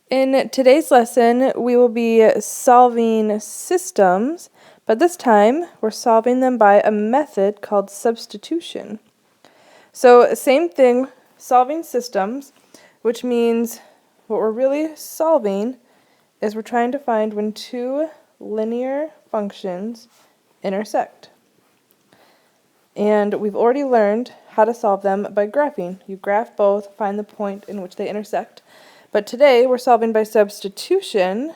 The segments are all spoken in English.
In today's lesson, we will be solving systems, but this time we're solving them by a method called substitution. So same thing, solving systems, which means what we're really solving is we're trying to find when two linear functions intersect. And we've already learned how to solve them by graphing. You graph both, find the point in which they intersect. But today we're solving by substitution,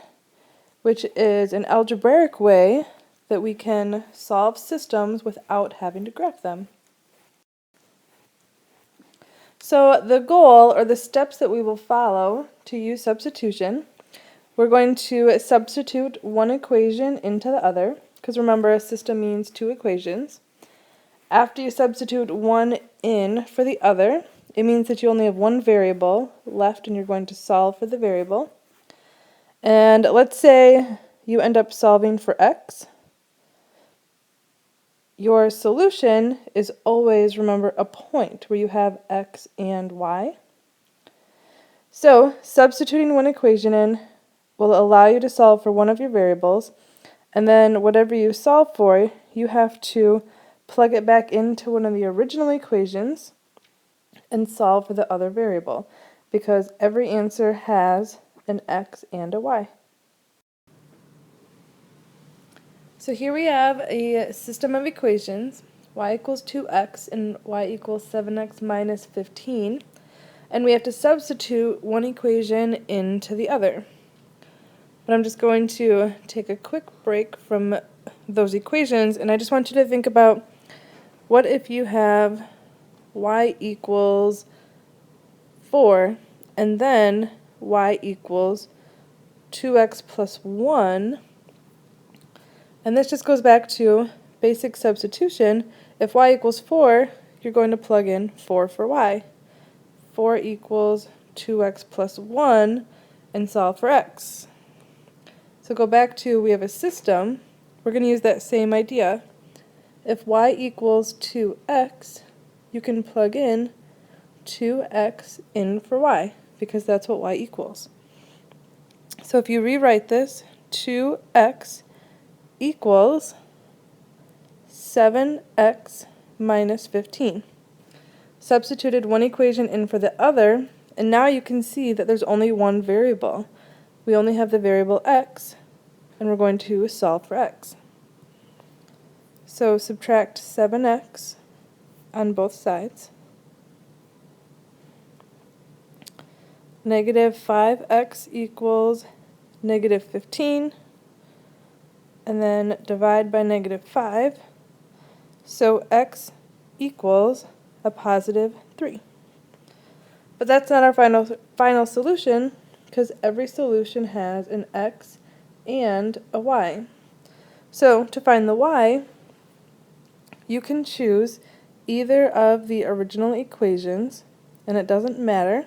which is an algebraic way that we can solve systems without having to graph them. So the goal, or the steps that we will follow to use substitution, we're going to substitute one equation into the other, because remember, a system means two equations. After you substitute one in for the other, it means that you only have one variable left and you're going to solve for the variable. And let's say you end up solving for x. Your solution is always, remember, a point where you have x and y. So substituting one equation in will allow you to solve for one of your variables, and then whatever you solve for, you have to plug it back into one of the original equations and solve for the other variable, because every answer has an x and a y. So here we have a system of equations, y equals 2x and y equals 7x minus 15, and we have to substitute one equation into the other. But I'm just going to take a quick break from those equations, and I just want you to think about, what if you have y equals 4 and then y equals 2x plus 1, and this just goes back to basic substitution. If y equals 4, you're going to plug in 4 for y. 4 equals 2x plus 1 and solve for x. So go back to, we have a system. We're going to use that same idea. If y equals 2x, you can plug in 2x in for y, because that's what y equals. So if you rewrite this, 2x equals 7x minus 15. Substituted one equation in for the other, and now you can see that there's only one variable. We only have the variable x, and we're going to solve for x. So subtract 7x on both sides. Negative 5x equals negative 15, and then divide by negative 5. So x equals a positive 3. But that's not our final solution, because every solution has an x and a y. So to find the y, you can choose either of the original equations, and it doesn't matter,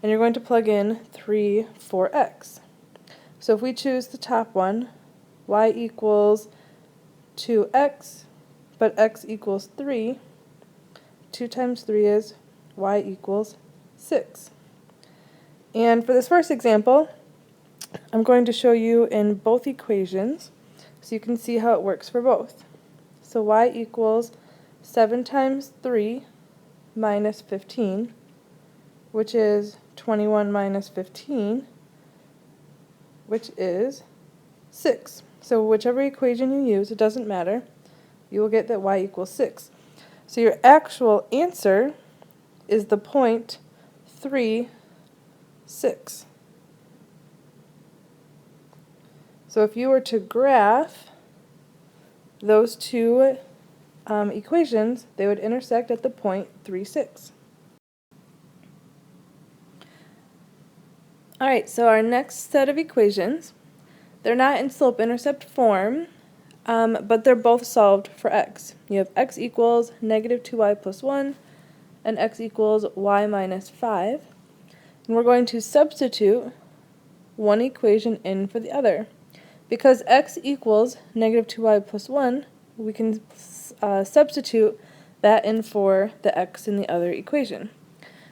and you're going to plug in 3 for x. So if we choose the top one, y equals 2x, but x equals 3, 2 times 3 is y equals 6. And for this first example, I'm going to show you in both equations so you can see how it works for both. So y equals 7 times 3 minus 15, which is 21 minus 15, which is 6. So whichever equation you use, it doesn't matter, you will get that y equals 6. So your actual answer is the point 3, 6. So if you were to graph those two equations, they would intersect at the point 3, 6. Alright, so our next set of equations, they're not in slope-intercept form, but they're both solved for x. You have x equals negative 2y plus 1, and x equals y minus 5. And we're going to substitute one equation in for the other. Because x equals negative 2y plus 1, we can substitute that in for the x in the other equation.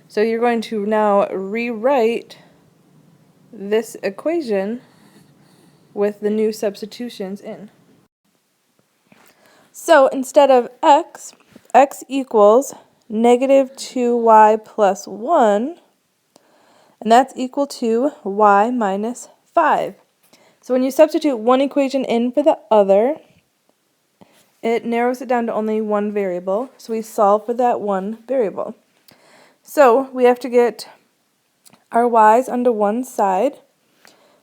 So you're going to now rewrite this equation with the new substitutions in. So instead of x equals negative 2y plus 1, and that's equal to y minus 5. So when you substitute one equation in for the other, it narrows it down to only one variable, so we solve for that one variable. So we have to get our y's onto one side,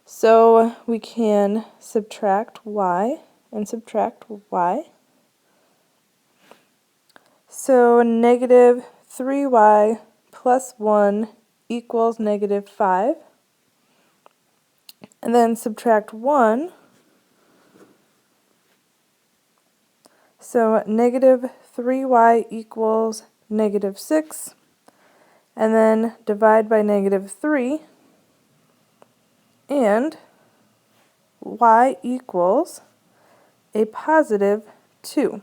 so we can subtract y and subtract y. So negative 3y plus 1 equals negative 5. And then subtract 1. So negative 3y equals negative 6. And then divide by negative 3. And y equals a positive 2.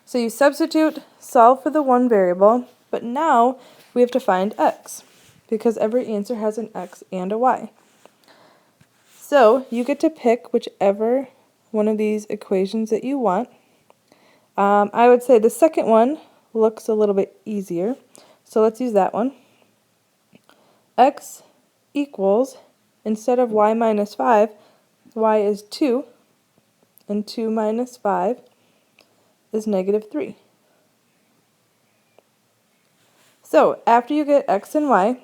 So you substitute, solve for the one variable, but now we have to find x, because every answer has an x and a y. So you get to pick whichever one of these equations that you want. I would say the second one looks a little bit easier, so let's use that one. X equals, instead of y minus 5, y is 2, and 2 minus 5 is negative 3. So after you get x and y,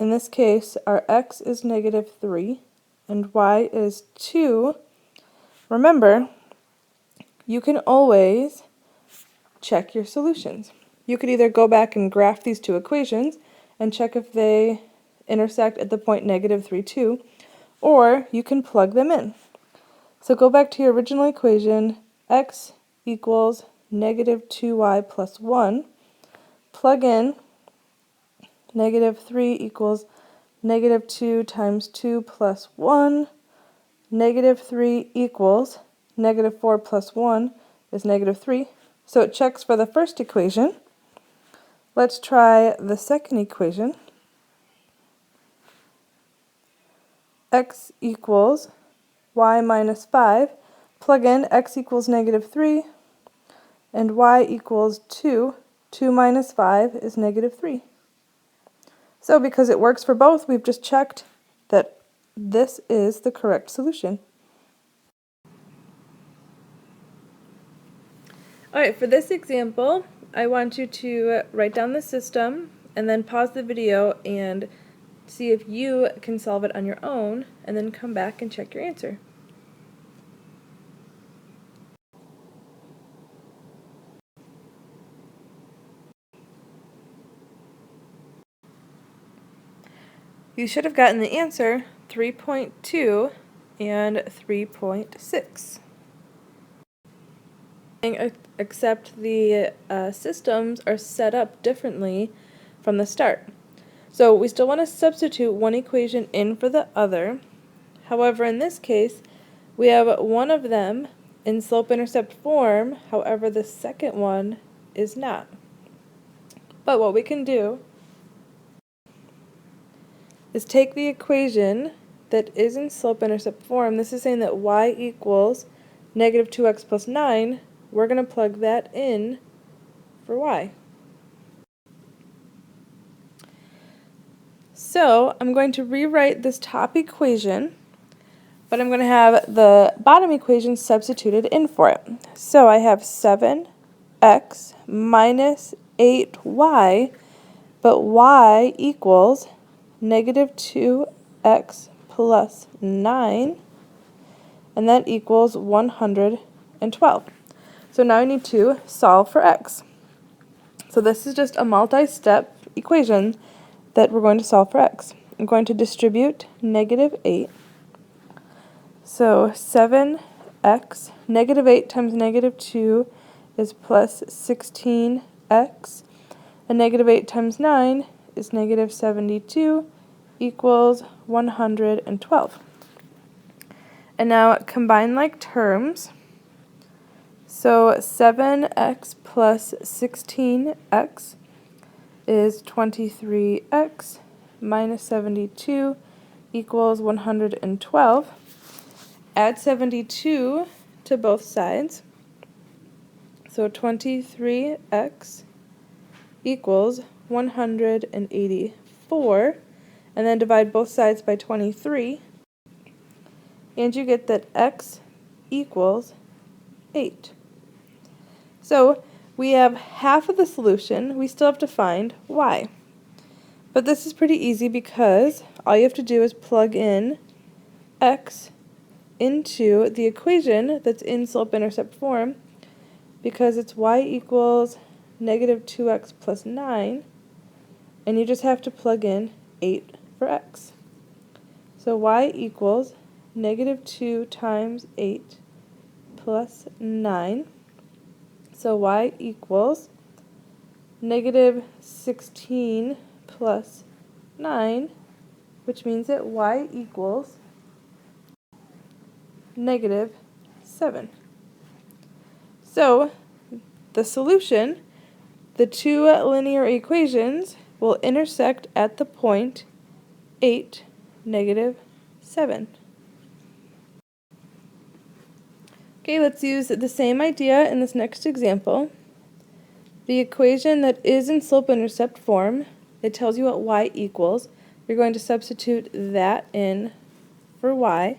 in this case our x is negative 3 and y is 2, remember, you can always check your solutions. You could either go back and graph these two equations and check if they intersect at the point negative 3, 2, or you can plug them in. So go back to your original equation, x equals negative 2y plus 1, plug in negative 3 equals negative 2 times 2 plus 1, negative 3 equals negative 4 plus 1 is negative 3. So it checks for the first equation. Let's try the second equation. X equals y minus 5. Plug in x equals negative 3 and y equals 2. 2 minus 5 is negative 3. So because it works for both, we've just checked that this is the correct solution. Alright, for this example, I want you to write down the system and then pause the video and see if you can solve it on your own, and then come back and check your answer. You should have gotten the answer 3.2 and 3.6. Except the systems are set up differently from the start. So we still want to substitute one equation in for the other. However, in this case, we have one of them in slope-intercept form, however the second one is not. But what we can do is take the equation that is in slope-intercept form. This is saying that y equals negative 2x plus 9. We're going to plug that in for y. So I'm going to rewrite this top equation, but I'm going to have the bottom equation substituted in for it. So I have 7x minus 8y, but y equals negative 2x plus 9, and that equals 112. So now I need to solve for x. So this is just a multi-step equation that we're going to solve for x. I'm going to distribute negative 8. So 7x, negative 8 times negative 2 is plus 16x, and negative 8 times 9 is negative 72, equals 112. And now combine like terms. So 7x plus 16x is 23x minus 72 equals 112. Add 72 to both sides. So 23x equals 184. And then divide both sides by 23. And you get that x equals 8. So we have half of the solution. We still have to find y. But this is pretty easy because all you have to do is plug in x into the equation that's in slope-intercept form, because it's y equals negative 2x plus 9, and you just have to plug in 8 for x. So y equals negative 2 times 8 plus 9. So y equals negative 16 plus 9, which means that y equals negative 7. So the solution, the two linear equations, will intersect at the point 8, negative 7. Okay, let's use the same idea in this next example. The equation that is in slope-intercept form, it tells you what y equals. You're going to substitute that in for y.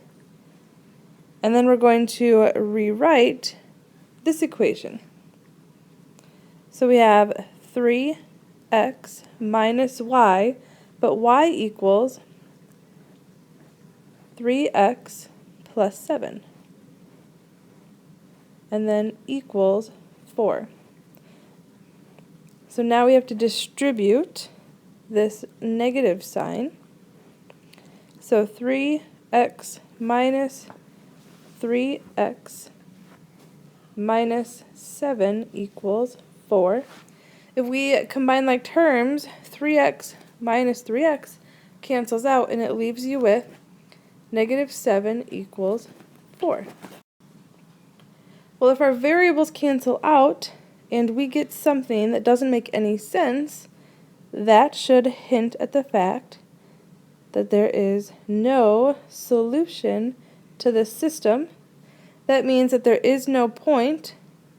And then we're going to rewrite this equation. So we have 3x minus y, but y equals 3x plus 7. And then equals 4. So now we have to distribute this negative sign. So 3x minus 3x minus 7 equals 4. If we combine like terms, 3x minus 3x cancels out, and it leaves you with negative 7 equals 4. Well, if our variables cancel out and we get something that doesn't make any sense, that should hint at the fact that there is no solution to this system. That means that there is no point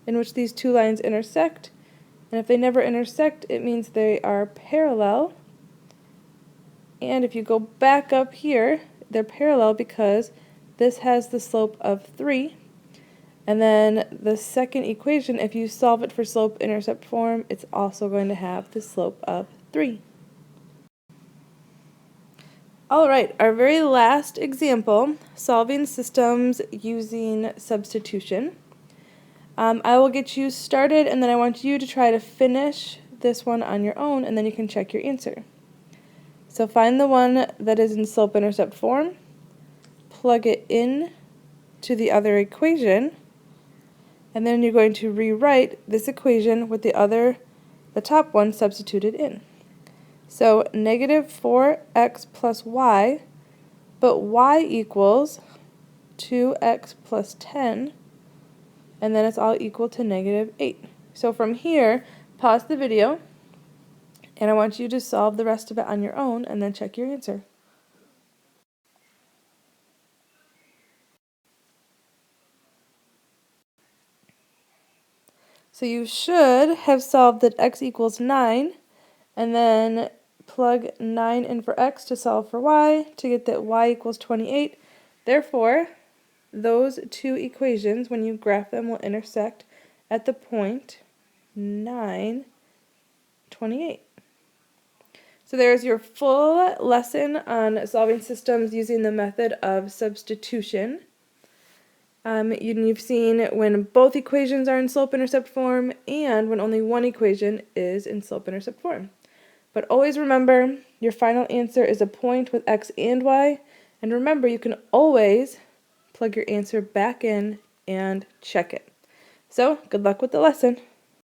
in which these two lines intersect, and if they never intersect, it means they are parallel. And if you go back up here, they're parallel because this has the slope of 3. And then the second equation, if you solve it for slope-intercept form, it's also going to have the slope of 3. Alright, our very last example, solving systems using substitution. I will get you started, and then I want you to try to finish this one on your own, and then you can check your answer. So find the one that is in slope-intercept form, plug it in to the other equation, and then you're going to rewrite this equation with the top one substituted in. So negative 4x plus y, but y equals 2x plus 10, and then it's all equal to negative 8. So from here, pause the video, and I want you to solve the rest of it on your own, and then check your answer. So you should have solved that x equals 9, and then plug 9 in for x to solve for y to get that y equals 28. Therefore, those two equations, when you graph them, will intersect at the point 9, 28. So there's your full lesson on solving systems using the method of substitution. You've seen when both equations are in slope-intercept form and when only one equation is in slope-intercept form. But always remember, your final answer is a point with x and y, and remember you can always plug your answer back in and check it. So, good luck with the lesson.